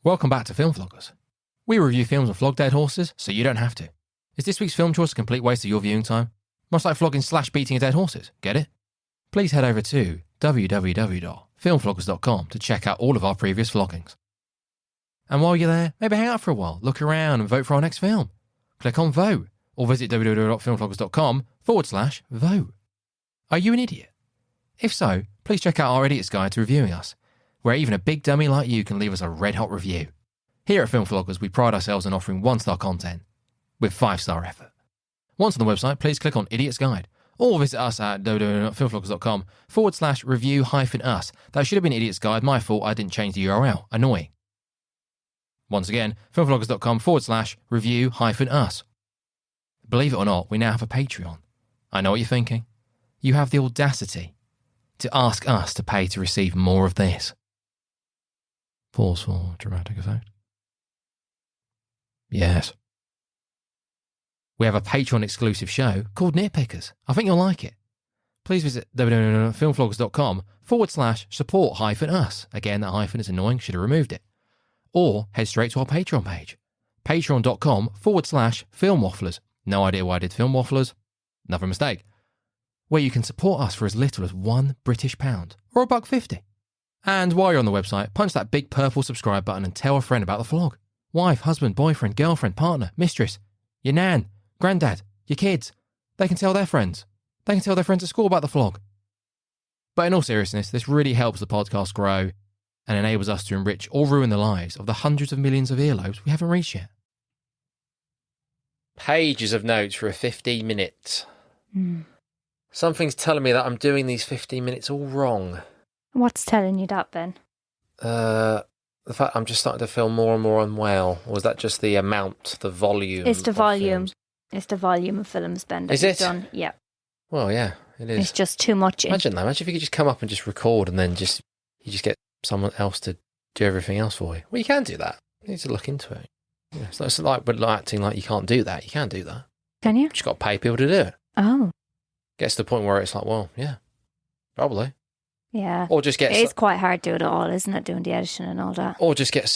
Welcome back to FilmFloggers. We review films and flog dead horses, so you don't have to. Is this week's film choice a complete waste of your viewing time? Much like flogging/beating dead horses, get it? Please head over to www.filmfloggers.com to check out all of our previous floggings. And while you're there, maybe hang out for a while, look around and vote for our next film. Click on vote, or visit www.filmfloggers.com/vote. Are you an idiot? If so, please check out our Idiot's Guide to Reviewing Us, where even a big dummy like you can leave us a red-hot review. Here at FilmFloggers, we pride ourselves on offering 1-star content with 5-star effort. Once on the website, please click on Idiot's Guide, or visit us at www.filmfloggers.com/review-us. That should have been Idiot's Guide. My fault, I didn't change the URL. Annoying. Once again, filmfloggers.com/review-us. Believe it or not, we now have a Patreon. I know what you're thinking. You have the audacity to ask us to pay to receive more of this. Pause for dramatic effect. Yes. We have a Patreon exclusive show called Nitpickers. I think you'll like it. Please visit www.filmfloggers.com/support-us. Again, that hyphen is annoying, should have removed it. Or head straight to our Patreon page. Patreon.com/filmwafflers. No idea why I did film wafflers. Another mistake. Where you can support us for as little as £1 British or $1.50. And while you're on the website, punch that big purple subscribe button and tell a friend about the flog. Wife, husband, boyfriend, girlfriend, partner, mistress, your nan, granddad, your kids. They can tell their friends. They can tell their friends at school about the flog. But in all seriousness, this really helps the podcast grow and enables us to enrich or ruin the lives of the hundreds of millions of earlobes we haven't reached yet. Pages of notes for a 15-minute. Something's telling me that I'm doing these 15 minutes all wrong. What's telling you that, Ben? The fact I'm just starting to feel more and more unwell. Or was that just the amount, the volume? It's the volume. Films? It's the volume of films, Ben. Is it? Done. Yeah. Well, yeah, it is. It's just too much. Imagine if you could just come up and just record and then you just get someone else to do everything else for you. Well, you can do that. You need to look into it. Yeah, it's like we're acting like you can't do that. You can do that. Can you? You just got to pay people to do it. Oh. Gets to the point where it's like, well, yeah, probably. Yeah. Or just get. It is quite hard to do it all, isn't it? Doing the editing and all that. Or just get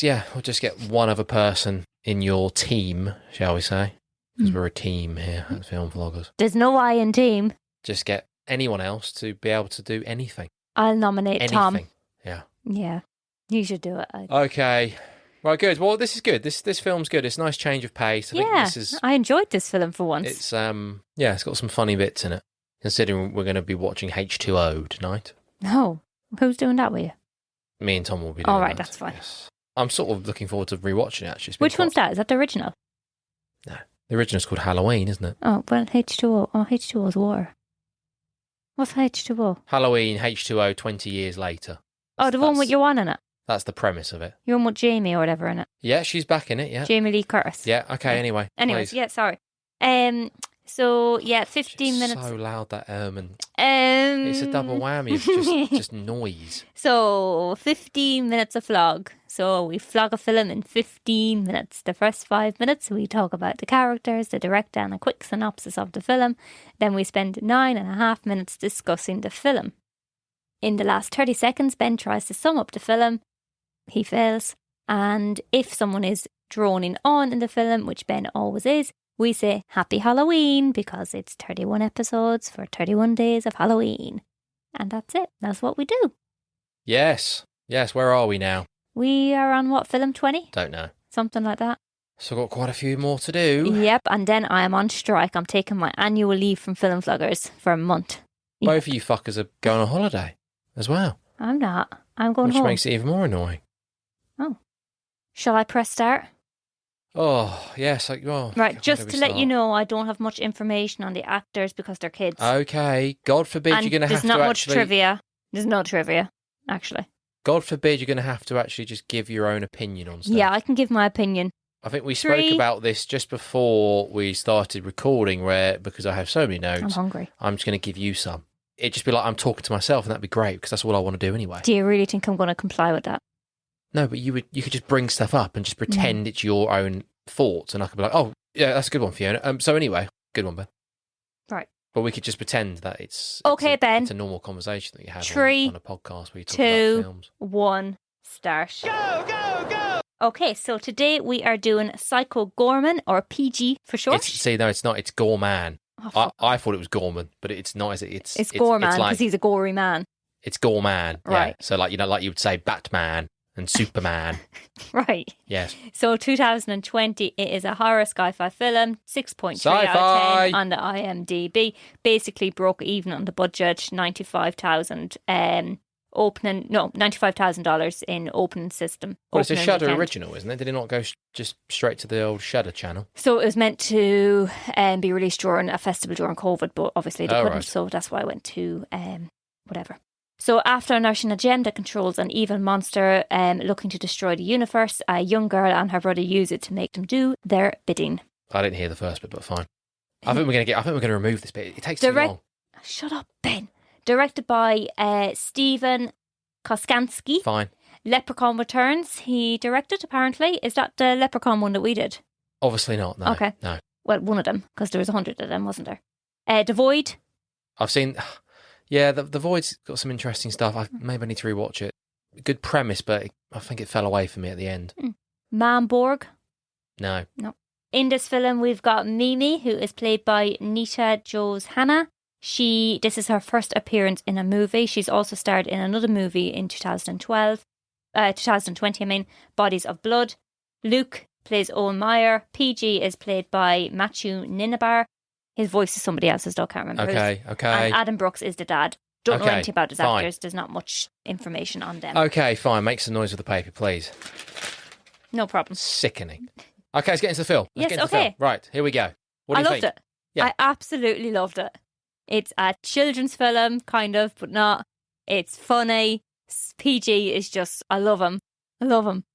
one other person in your team, shall we say? Because we're a team here at FilmFloggers. There's no I in team. Just get anyone else to be able to do anything. I'll nominate anything. Tom. Yeah. Yeah. You should do it. Okay. Right, good. Well, this is good. This film's good. It's a nice change of pace. I enjoyed this film for once. It's it's got some funny bits in it. Considering we're going to be watching H2O tonight. No. Who's doing that with you? Me and Tom will be doing all right, that. that's fine. Yes. I'm sort of looking forward to rewatching it, actually. Which one's that? Is that the original? No. The original's called Halloween, isn't it? Oh, well, H2O. Oh, H2O is water. What's H2O? Halloween H2O 20 years later. Oh, the one with your one in it? That's the premise of it. Your one with Jamie or whatever in it? Yeah, she's back in it, yeah. Jamie Lee Curtis. Yeah, okay, anyway. Anyways, please. yeah, sorry. So, yeah, 15 It's minutes. so loud, that it's a double whammy of just noise. So, 15 minutes of flog. So, we flog a film in 15 minutes. The first 5 minutes, we talk about the characters, the director, and a quick synopsis of the film. Then we spend 9.5 minutes discussing the film. In the last 30 seconds, Ben tries to sum up the film. He fails. And if someone is droning on in the film, which Ben always is, we say Happy Halloween because it's 31 episodes for 31 days of Halloween. And that's it. That's what we do. Yes. Yes, where are we now? We are on what, film 20? Don't know. Something like that. So I've got quite a few more to do. Yep, and then I am on strike. I'm taking my annual leave from FilmFloggers for a month. Both of you fuckers are going on holiday as well. I'm not. I'm going home. Which makes it even more annoying. Oh. Shall I press start? Oh, yes. Right, just to let you know, I don't have much information on the actors because they're kids. Okay, God forbid you're going to have to there's not much trivia. There's no trivia, actually. God forbid you're going to have to actually just give your own opinion on stuff. Yeah, I can give my opinion. I think we spoke about this just before we started recording, because I have so many notes. I'm hungry. I'm just going to give you some. It'd just be like I'm talking to myself, and that'd be great, because that's all I want to do anyway. Do you really think I'm going to comply with that? No, but you could just bring stuff up and just pretend it's your own thoughts, and I could be like, oh, yeah, that's a good one, Fiona. So anyway, good one, Ben. Right. But we could just pretend that it's Ben. It's a normal conversation that you have 3, on a podcast where you talk 2, about films. 1, start. Go, go, go! Okay, so today we are doing Psycho Goreman, or PG for short. No, it's not. It's Goreman. Oh, I thought it was Goreman, but it's not, is it? It's Goreman because he's a gory man. It's Goreman, right? Yeah. So like you would say Batman and Superman, right? Yes. So 2020, it is a horror sci-fi film, 6.3 out of 10 on the IMDb. Basically broke even on the budget, $95,000 in opening system. Well, it's a Shudder weekend. original, isn't it? Did it not go just straight to the old Shudder channel? So it was meant to be released during a festival during COVID, but obviously they couldn't, right. So that's why I went to whatever. So after unearthing agenda controls an evil monster looking to destroy the universe, a young girl and her brother use it to make them do their bidding. I didn't hear the first bit, but fine. I think we're going to remove this bit. It takes too long. Shut up, Ben. Directed by Steven Koskansky. Fine. Leprechaun Returns, he directed, apparently. Is that the Leprechaun one that we did? Obviously not, no. Okay. No. Well, one of them, because there was 100 of them, wasn't there? The Void. I've seen... Yeah, the Void's got some interesting stuff. Maybe I need to rewatch it. Good premise, but I think it fell away for me at the end. Manborg. No. In this film, we've got Mimi, who is played by Nita Johanna. This is her first appearance in a movie. She's also starred in another movie in 2020, Bodies of Blood. Luke plays Owen Meyer. PG is played by Matthew Ninabar. His voice is somebody else's, though, I can't remember. Okay. And Adam Brooks is the dad. Don't know anything about his actors. There's not much information on them. Okay, fine. Make some noise with the paper, please. No problem. Sickening. Okay, let's get into the film. Yes, okay. Right, here we go. What do you think? I loved it. Yeah. I absolutely loved it. It's a children's film, kind of, but not. It's funny. PG is just, I love him.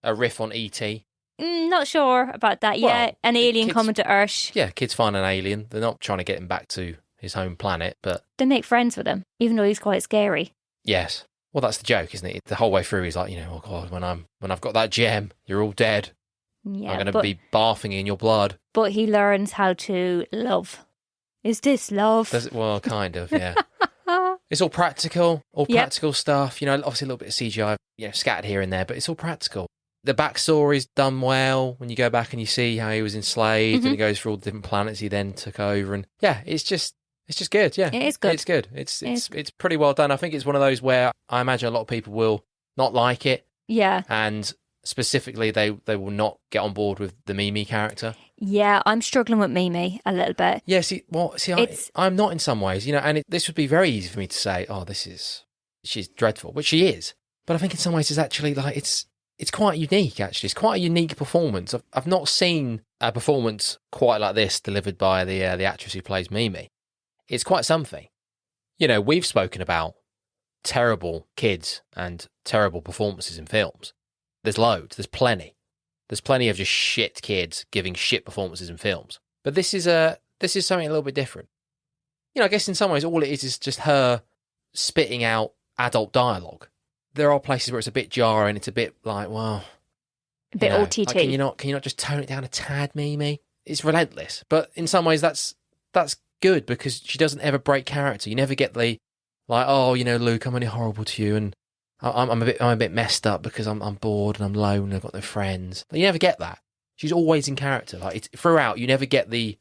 A riff on E.T. Not sure about that. Well, yeah, an alien coming to Earth. Yeah, kids find an alien. They're not trying to get him back to his home planet, but... They make friends with him, even though he's quite scary. Yes. Well, that's the joke, isn't it? The whole way through, he's like, oh God, when I've got that gem, you're all dead. Yeah, I'm going to be barfing in your blood. But he learns how to love. Is this love? Well, kind of, yeah. It's all practical stuff. Obviously a little bit of CGI, scattered here and there, but it's all practical. The backstory's done well when you go back and you see how he was enslaved and he goes through all the different planets he then took over. And yeah, it's just good. Yeah, it is good. It's good. It's pretty well done. I think it's one of those where I imagine a lot of people will not like it. Yeah. And specifically, they will not get on board with the Mimi character. Yeah, I'm struggling with Mimi a little bit. Yeah, I'm not in some ways, and this would be very easy for me to say, she's dreadful, which she is. But I think in some ways it's actually it's quite unique, actually. It's quite a unique performance. I've not seen a performance quite like this delivered by the actress who plays Mimi. It's quite something. We've spoken about terrible kids and terrible performances in films. There's loads. There's plenty. There's plenty of just shit kids giving shit performances in films. But this is something a little bit different. I guess in some ways all it is just her spitting out adult dialogue. There are places where it's a bit jarring. It's a bit like, well, a bit OTT. Can you not just tone it down a tad, Mimi? It's relentless, but in some ways that's good because she doesn't ever break character. You never get the Luke, I'm only horrible to you, and I'm a bit messed up because I'm bored and I'm lonely. I've got no friends. But you never get that. She's always in character. Throughout, you never get the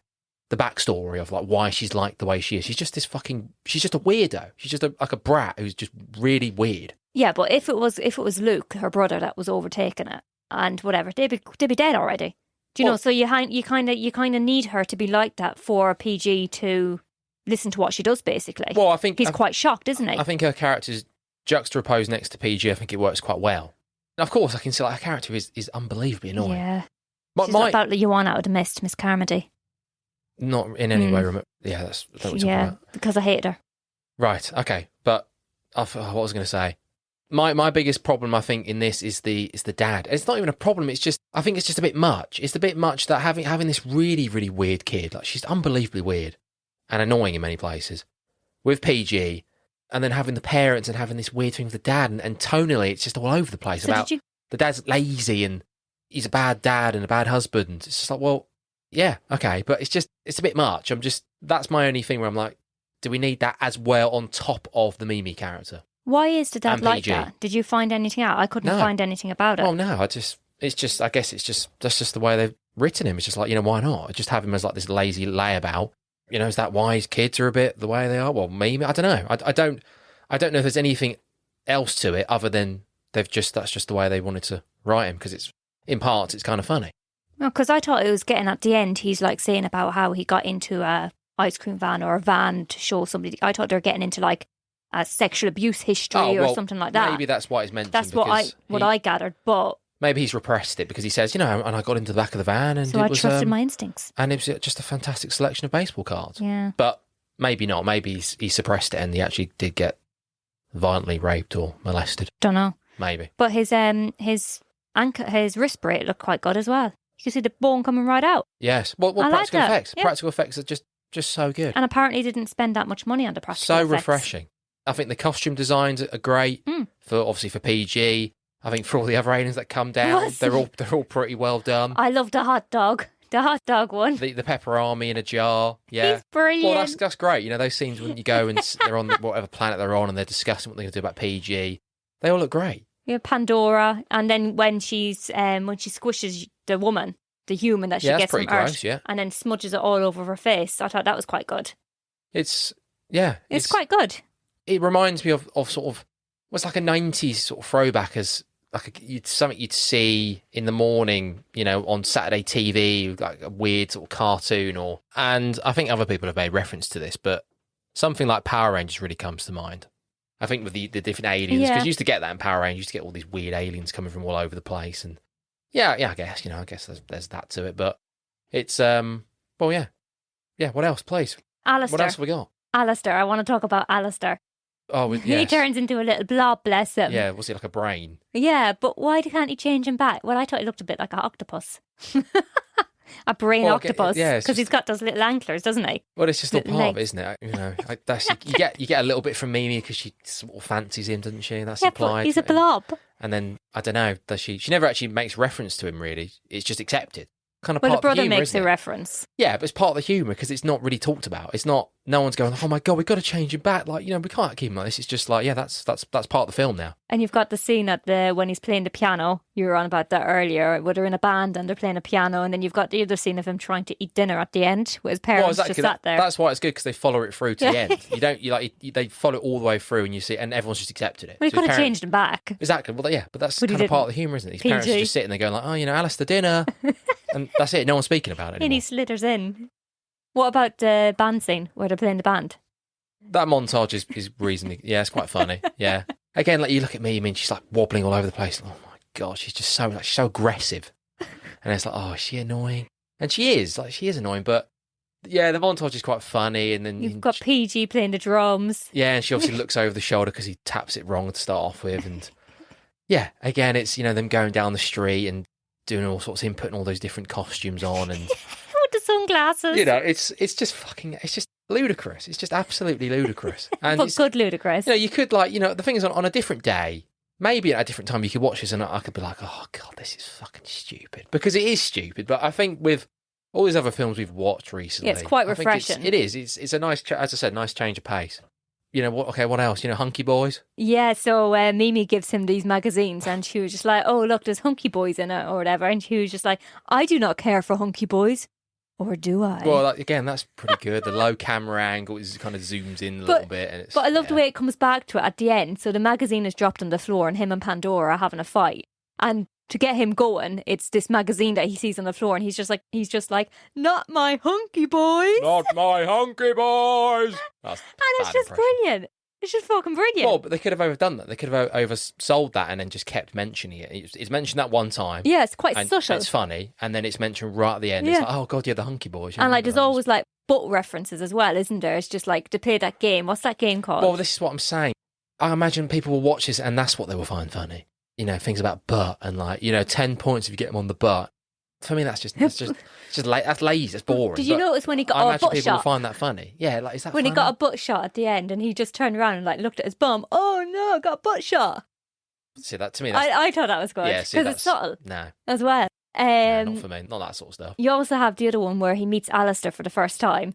backstory of why she's like the way she is. She's just she's just a weirdo. She's just a brat who's just really weird. Yeah, but if it was Luke, her brother, that was overtaking it and whatever, they'd be dead already. Do you know? So you kind of need her to be like that for PG to listen to what she does. Basically, well, I think he's quite shocked, isn't he? I think her character's juxtaposed next to PG. I think it works quite well. And of course, I can see her character is unbelievably annoying. Yeah, she's not about the you want out of the mist, Miss Carmandy. Not in any way. Yeah, that's what we're talking about. Because I hated her. Right. Okay. But what was I going to say? My biggest problem, I think, in this is the dad. It's not even a problem. I think it's just a bit much. It's a bit much that having this really, really weird kid, she's unbelievably weird and annoying in many places, with PG, and then having the parents and having this weird thing with the dad, and tonally, it's just all over the place the dad's lazy and he's a bad dad and a bad husband. It's just well, yeah, okay, but it's a bit much. That's my only thing where I'm like, do we need that as well on top of the Mimi character? Why is the dad like that? Did you find anything out? I couldn't find anything about it. Oh no, it's just, I guess that's just the way they've written him. It's just like, why not? Just have him as like this lazy layabout. Is that why his kids are a bit the way they are? Well, maybe, I don't know. I don't know if there's anything else to it other than that's just the way they wanted to write him, because in parts it's kind of funny. No, because I thought it was getting at the end, he's like saying about how he got into a ice cream van or a van to show somebody. I thought they were getting into like a sexual abuse history or something like that. Maybe that's why it's mentioned. That's what I gathered, but maybe he's repressed it because he says, and I got into the back of the van and so I trusted my instincts. And it was just a fantastic selection of baseball cards. Yeah. But maybe not. Maybe he suppressed it and he actually did get violently raped or molested. Don't know. Maybe. But his wrist bracelet looked quite good as well. You can see the bone coming right out. Yes. Well, practical effects. Yeah. Practical effects are just so good. And apparently didn't spend that much money on the practical effects. So refreshing. I think the costume designs are great for PG. I think for all the other aliens that come down, they're all pretty well done. I love the hot dog. The hot dog one. The pepper army in a jar. Yeah. He's brilliant. Well, that's great. Those scenes when you go and they're on whatever planet they're on and they're discussing what they're going to do about PG. They all look great. Yeah, Pandora. And then when she squishes the woman, the human that she gets from Earth, and then smudges it all over her face. I thought that was quite good. It's quite good. It reminds me of sort of, what's like a 90s sort of throwback as like something you'd see in the morning, on Saturday TV, like a weird sort of cartoon and I think other people have made reference to this, but something like Power Rangers really comes to mind. I think with the different aliens, because you used to get that in Power Rangers, you used to get all these weird aliens coming from all over the place, and I guess there's that to it, but it's what else, please? Alastair. What else have we got? Alastair. I want to talk about Alastair. Oh, yes. He turns into a little blob, bless him. Yeah, was he like a brain? Yeah, but why can't he change him back? Well, I thought he looked a bit like an octopus. A brain octopus. Because he's got those little antlers, doesn't he? Well, it's just all part of it, isn't it? You get a little bit from Mimi because she sort of fancies him, doesn't she? That's implied. But he's a blob. And then, I don't know, does she? She never actually makes reference to him, really. It's just accepted. Kind of well, part the brother of the humour, makes a reference. Yeah, but it's part of the humour because it's not really talked about. It's not. No one's going, oh my god, we've got to change him back. Like, we can't keep him like this. It's just like, that's part of the film now. And you've got the scene when he's playing the piano. You were on about that earlier. Where they're in a band and they're playing a piano, and then you've got the other scene of him trying to eat dinner at the end with his parents just sat there. That's why it's good because they follow it through to the end. They follow it all the way through, and you see, and everyone's just accepted it. Well, he could have changed him back. Exactly. Well, yeah, but that's kind of part of the humour, isn't it? These parents are just sitting there going like, oh, Alastair dinner. And that's it. No one's speaking about it anymore. And he slithers in. What about the band scene where they're playing the band? That montage is reasonably... Yeah, it's quite funny. Yeah. Again, like you look at me, she's like wobbling all over the place. Oh my God, she's just so aggressive. And it's like, oh, is she annoying? And she is annoying, but yeah, the montage is quite funny. And then you've got PG playing the drums. Yeah, and she obviously looks over the shoulder because he taps it wrong to start off with. And yeah, again, it's, them going down the street and doing all sorts of him putting all those different costumes on and with the sunglasses. It's just ludicrous. It's just absolutely ludicrous. And but good ludicrous. You could the thing is on a different day, maybe at a different time you could watch this and I could be like, oh God, this is fucking stupid. Because it is stupid. But I think with all these other films we've watched recently, it's quite refreshing. It is. It's a nice, as I said, nice change of pace. What else? Hunky Boys? Yeah, so Mimi gives him these magazines and she was just like, oh, look, there's Hunky Boys in it or whatever. And she was just like, I do not care for Hunky Boys. Or do I? Well, again, that's pretty good. The low camera angle is kind of zooms in a little bit. And but I love the way it comes back to it at the end. So the magazine is dropped on the floor and him and Pandora are having a fight. And to get him going, it's this magazine that he sees on the floor and he's just like, not my hunky boys. Not my hunky boys. And it's just brilliant. It's just fucking brilliant. Well, but they could have overdone that. They could have oversold that and then just kept mentioning it. It's mentioned that one time. Yeah, it's quite subtle. It's funny. And then it's mentioned right at the end. Yeah. It's like, oh God, yeah, the hunky boys. And there's always like butt references as well, isn't there? It's just like to play that game. What's that game called? Well, this is what I'm saying. I imagine people will watch this and that's what they will find funny. Things about butt and 10 points if you get them on the butt. For me, that's lazy. That's boring. Did you notice when he got a butt shot? I imagine people will find that funny. Yeah, is that when funny? He got a butt shot at the end and he just turned around and looked at his bum. Oh no, I got a butt shot. See, that to me, I thought that was good. Yeah, because it's subtle. No. As well. Not for me. Not that sort of stuff. You also have the other one where he meets Alastair for the first time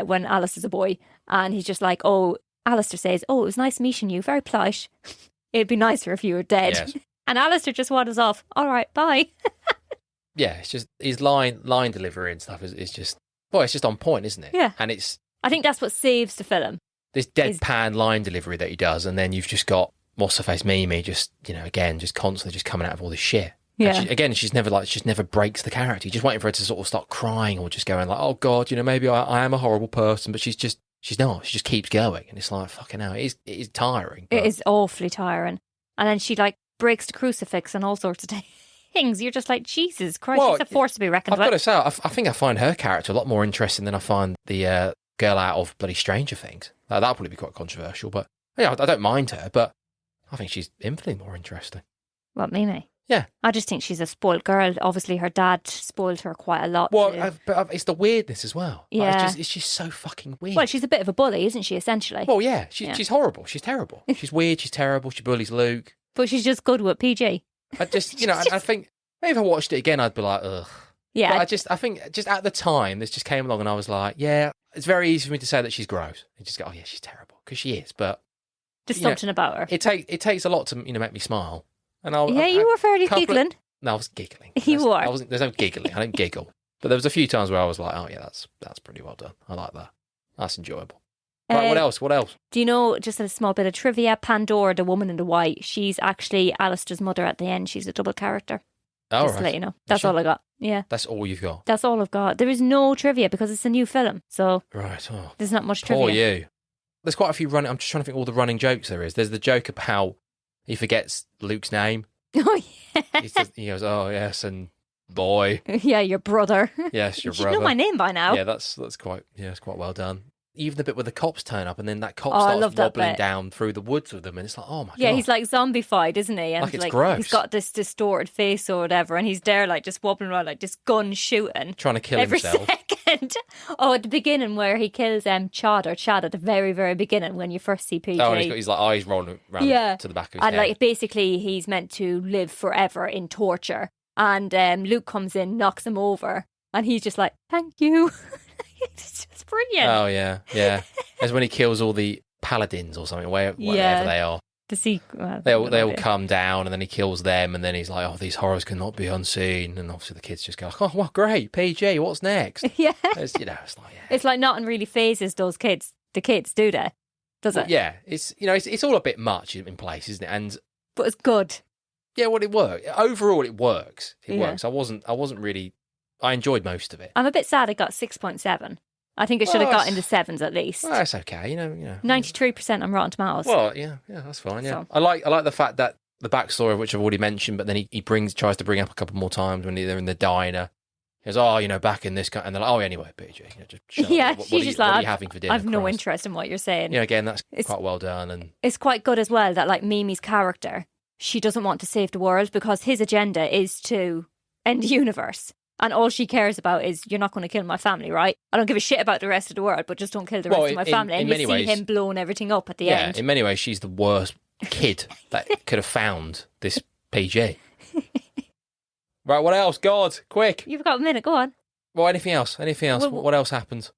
when Alastair's a boy and he's just like, oh, Alastair says, oh, it was nice meeting you. Very polite. It'd be nicer if you were dead. Yes. And Alastair just wanders off. All right, bye. Yeah, it's just his line delivery and stuff is just, well, it's just on point, isn't it? Yeah. And it's I think that's what saves the film. this deadpan line delivery that he does, and then you've just got what's her face Mimi just, again, just constantly just coming out of all this shit. Yeah. And she never breaks the character. You're just waiting for her to sort of start crying or just going like, oh God, maybe I am a horrible person, but she's not. She just keeps going, and it's like fucking hell. It is tiring. It is awfully tiring. And then she breaks the crucifix and all sorts of things. You're just like, Jesus Christ, she's a force to be reckoned with. I've got to say, I think I find her character a lot more interesting than I find the girl out of bloody Stranger Things. That'll probably be quite controversial, but yeah, I don't mind her, but I think she's infinitely more interesting. What, Mimi? Yeah. I just think she's a spoiled girl. Obviously, her dad spoiled her quite a lot. Well, but it's the weirdness as well. Yeah. It's just so fucking weird. Well, she's a bit of a bully, isn't she, essentially? Well, yeah. She's horrible. She's terrible. She's weird. She's terrible. She bullies Luke. But she's just good with PG. I just, I think maybe if I watched it again, I'd be like, ugh. Yeah. But I think just at the time, this just came along and I was like, yeah, it's very easy for me to say that she's gross. And just go, oh yeah, she's terrible. Because she is, but... Just something about her. It takes a lot to, make me smile. And you were fairly giggling. No, I was giggling. You were. There's no giggling. I don't giggle. But there was a few times where I was like, oh yeah, that's pretty well done. I like that. That's enjoyable. Right, what else? Do you know, just a small bit of trivia, Pandora, the woman in the white, she's actually Alastair's mother at the end. She's a double character. Oh, just to let you know. That's all I got. Yeah. That's all you've got? That's all I've got. There is no trivia because it's a new film. So right. Oh, there's not much trivia. Poor you. There's quite a few I'm just trying to think all the running jokes there is. There's the joke about how he forgets Luke's name. Oh, yeah. He goes, oh, yes, and boy. Yeah, your brother. Yes, your you brother. You know my name by now. Yeah, it's quite well done. Even the bit where the cops turn up and then that cop starts wobbling down through the woods with them and it's like, oh my God. Yeah, he's like zombified, isn't he? And it's gross. He's got this distorted face or whatever and he's there just wobbling around just gun shooting. Trying to kill every himself. Second. Oh, at the beginning where he kills Chad at the very, very beginning when you first see PG. Oh, and he's got his eyes rolling around to the back of his head. And basically he's meant to live forever in torture. And Luke comes in, knocks him over and he's just like, thank you. It's just brilliant. Oh, yeah, yeah. As when he kills all the paladins or something, whatever they are. They all come down and then he kills them and then he's like, oh, these horrors cannot be unseen. And obviously the kids just go, oh, well, great, PG, what's next? Yeah. It's like, yeah. It's like nothing really phases the kids, do they? Does it? Yeah. It's all a bit much in place, isn't it? But it's good. Yeah, well, it works. Overall, it works. It works. I wasn't really... I enjoyed most of it. I'm a bit sad it got 6.7. I think it should have got in the 7s at least. Well, that's okay, 93% on Rotten Tomatoes. Well, yeah, that's fine. Yeah, so. I like the fact that the backstory, which I've already mentioned, but then he tries to bring up a couple more times when they're in the diner. He goes, oh, back in this, and they're like, oh, anyway, PG, just shut yeah, up. What are you having for dinner? I've no interest in what you're saying. Yeah, again, that's quite well done, and it's quite good as well that Mimi's character, she doesn't want to save the world because his agenda is to end the universe. And all she cares about is, you're not going to kill my family, right? I don't give a shit about the rest of the world, but just don't kill the rest of my family. And you see him blowing everything up at the end. Yeah, in many ways, she's the worst kid that could have found this PG. Right, what else? God, quick. You've got a minute, go on. Well, anything else? Well, what else happened?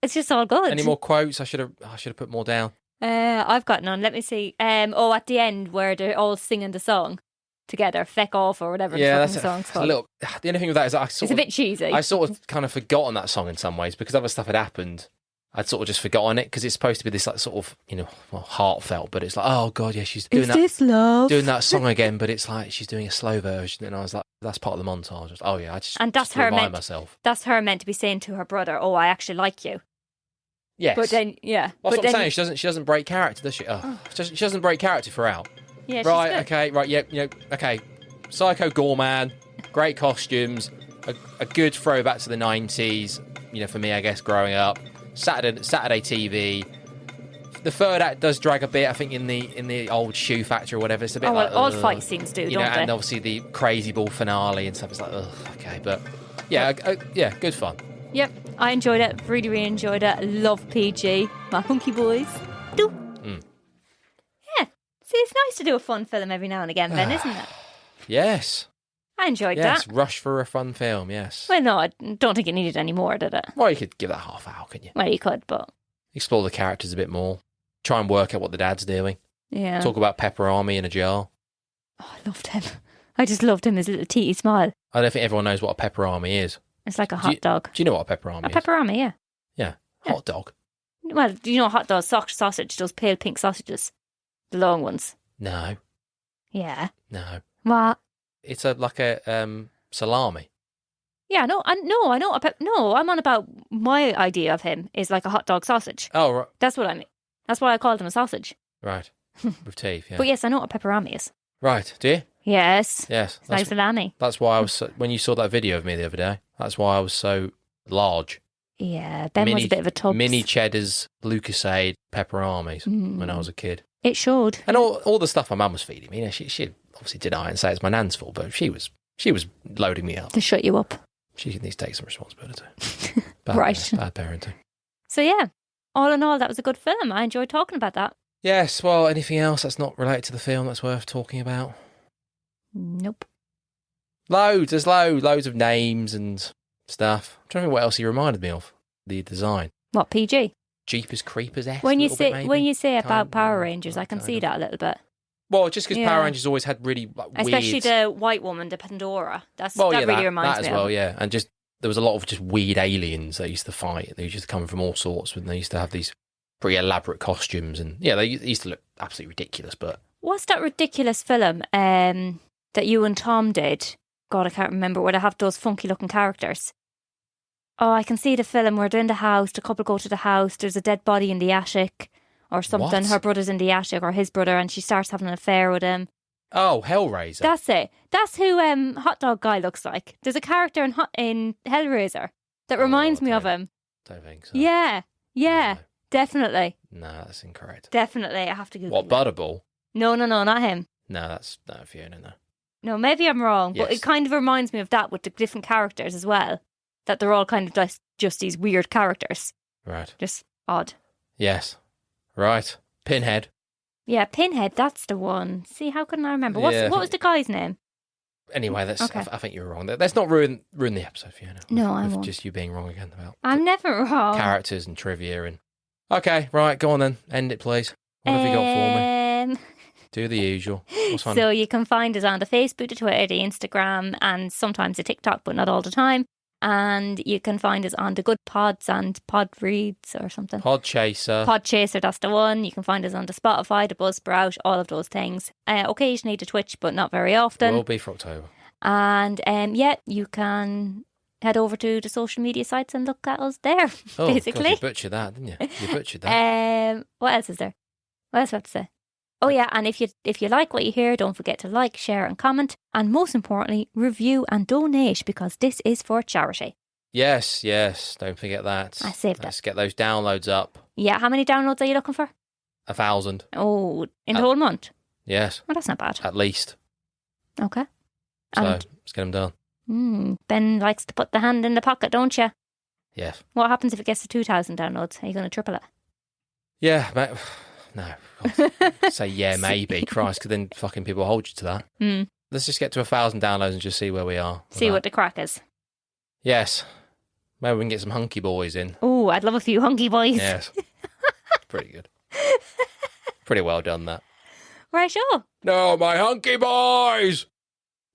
It's just all good. Any more quotes? I should have put more down. I've got none. Let me see. At the end where they're all singing the song together, feck off or whatever the song's called. The only thing with that is that it's a bit cheesy. I sort of kind of forgotten that song in some ways because other stuff had happened. I'd sort of just forgotten it because it's supposed to be this sort of heartfelt, but it's like, oh God, yeah, she's doing that song again, but it's like she's doing a slow version, and I was like, that's part of the montage. Oh yeah, that's her remind myself. That's her meant to be saying to her brother, oh, I actually like you. Yes, but then that's what I'm saying. She doesn't break character, does she? She doesn't break character throughout. Yeah, right, okay, right, yeah, okay. Psycho Goreman, great costumes, a good throwback to the 90s, for me, I guess, growing up. Saturday TV. The third act does drag a bit, I think, in the old shoe factory or whatever. It's a bit all fight scenes do, don't they? And obviously the crazy ball finale and stuff. It's like, okay, but yeah, good fun. Yep, I enjoyed it. Really, really enjoyed it. Love PG, my hunky boys. Do. Yeah. See, it's nice to do a fun film every now and again, Ben, isn't it? Yes. I enjoyed that. Yes, rush for a fun film, yes. Well, no, I don't think it needed any more, did it? Well, you could give that half hour, couldn't you? Well, you could, but... Explore the characters a bit more. Try and work out what the dad's doing. Yeah. Talk about pepperami in a jar. Oh, I loved him. I just loved him, his little teety smile. I don't think everyone knows what a pepperami is. It's like a hot dog. Do you know what a pepperami is? A pepperami, yeah. Yeah, hot dog. Well, do you know a hot dog sausage, those pale pink sausages? The long ones. No. Yeah. No. What? It's like a salami. Yeah, no, I know. No, I'm on about my idea of him is like a hot dog sausage. Oh, right. That's what I mean. That's why I called him a sausage. Right. With teeth, yeah. But yes, I know what a pepperami is. Right, do you? Yes. Yes. It's like salami. That's why I was, when you saw that video of me the other day, that's why I was so large. Yeah, Ben was a bit of a tub. Mini cheddars, Lucasade, pepperamis when I was a kid. It showed. And all the stuff my mum was feeding me, she obviously deny and say it's my nan's fault, but she was loading me up. To shut you up. She needs to take some responsibility. Right. Bad parenting. So yeah, all in all, that was a good film. I enjoyed talking about that. Yes, well, anything else that's not related to the film that's worth talking about? Nope. There's loads of names and stuff. I'm trying to think what else he reminded me of. The design. What, PG? Jeepers Creepers-esque. When you say about Power Rangers, I can see that a little bit. Well, just because Power Rangers always had really weird... Especially the white woman, the Pandora. That really reminds me of. That as well, yeah. And just there was a lot of just weird aliens that used to fight. They used to come from all sorts, and they used to have these pretty elaborate costumes. And yeah, they used to look absolutely ridiculous, but... What's that ridiculous film that you and Tom did? God, I can't remember, where they have those funky-looking characters. Oh, I can see the film where they're in the house, the couple go to the house, there's a dead body in the attic or something. What? Her brother's in the attic, or his brother, and she starts having an affair with him. Oh, Hellraiser. That's it. That's who Hot Dog Guy looks like. There's a character in Hellraiser that reminds me of him. Don't think so. Yeah, No. Definitely. No, that's incorrect. Definitely, I have to Google What, Butterball? No, not him. No, that's not Fiona, no. No, maybe I'm wrong, but Yes. it kind of reminds me of that with the different characters as well. That they're all kind of just these weird characters. Right. Just odd. Yes. Right. Pinhead. Yeah, Pinhead, that's the one. See, how couldn't I remember? What was the guy's name? Anyway, Okay. I think you were wrong. Let's not ruin the episode, Fiona. No, I with won't. Just you being wrong again about I'm never wrong. characters and trivia and... Okay, right, go on then. End it, please. What have you got for me? Do the usual. What's fun? So you can find us on the Facebook, the Twitter, the Instagram, and sometimes the TikTok, but not all the time. And you can find us on the Good Pods and Podreads or something. Podchaser, that's the one. You can find us on the Spotify, the Buzzsprout, all of those things. Occasionally the Twitch, but not very often. Will be for October. And you can head over to the social media sites and look at us there, basically. God, you butchered that, didn't you? You butchered that. What else is there? What else do I have to say? Oh yeah, and if you like what you hear, don't forget to like, share and comment. And most importantly, review and donate, because this is for charity. Yes, don't forget that. I saved it. Let's get those downloads up. Yeah, how many downloads are you looking for? 1,000. Oh, in the whole month? Yes. Well, that's not bad. At least. Okay. So, let's get them done. Ben likes to put the hand in the pocket, don't you? Yes. What happens if it gets to 2,000 downloads? Are you going to triple it? Yeah, no. Say yeah, maybe. Christ, because then fucking people hold you to that. Let's just get to 1,000 downloads and just see where we are. See what the crack is. Yes. Maybe we can get some hunky boys in. Oh, I'd love a few hunky boys. Yes. Pretty good. Pretty well done, that. Right, sure. No, my hunky boys!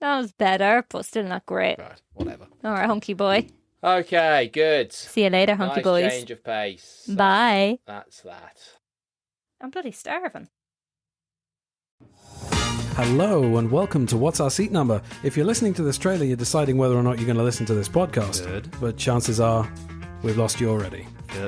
That was better, but still not great. Right, whatever. All right, hunky boy. Okay, good. See you later, hunky boys. Nice change of pace. Bye. That's that. I'm bloody starving. Hello and welcome to What's Our Seat Number. If you're listening to this trailer, you're deciding whether or not you're going to listen to this podcast. Good. But chances are we've lost you already.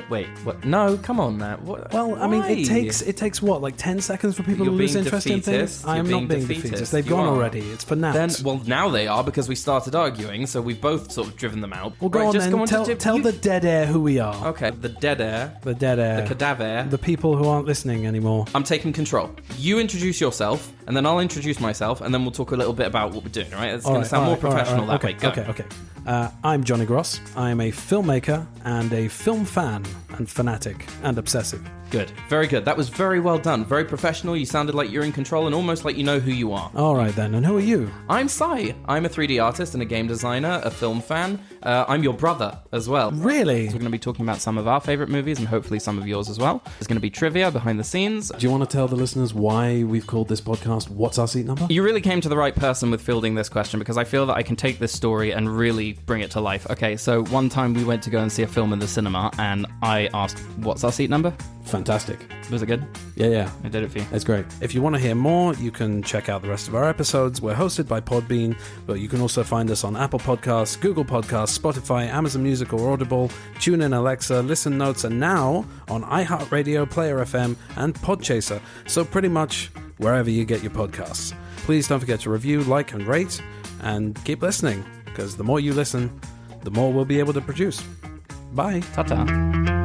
Wait, what? No, come on now. What? Well, I mean, it takes what, like 10 seconds for people You're to lose being interest in things? defeatist. I am You're not being being defeatist. defeatist. They've You gone are. already. It's for naps. Well, now they are, because we started arguing, so we've both sort of driven them out. Well, go Right, on just then. go on to Tell the dead air who we are. Okay, the dead air, The dead air. the cadaver. The people who aren't listening anymore. I'm taking control. You introduce yourself, and then I'll introduce myself, and then we'll talk a little bit about what we're doing, right? It's going to sound more professional that way. Go. Okay. I'm Johnny Gross. I am a filmmaker and a film fan. and fanatic and obsessive. Good. Very good. That was very well done. Very professional. You sounded like you're in control and almost like you know who you are. All right then, and who are you? I'm Sai. I'm a 3D artist and a game designer, a film fan. I'm your brother as well. Really? So we're going to be talking about some of our favourite movies and hopefully some of yours as well. There's going to be trivia behind the scenes. Do you want to tell the listeners why we've called this podcast What's Our Seat Number? You really came to the right person with fielding this question because I feel that I can take this story and really bring it to life. Okay, so one time we went to go and see a film in the cinema and I asked, what's our seat number? Fantastic. Was it good? Yeah. I did it for you. It's great. If you want to hear more, you can check out the rest of our episodes. We're hosted by Podbean, but you can also find us on Apple Podcasts, Google Podcasts, Spotify, Amazon Music or Audible, TuneIn, Alexa, Listen Notes, and now on iHeartRadio, Player FM, and Podchaser. So pretty much wherever you get your podcasts. Please don't forget to review, like, and rate, and keep listening, because the more you listen, the more we'll be able to produce. Bye. Ta-ta.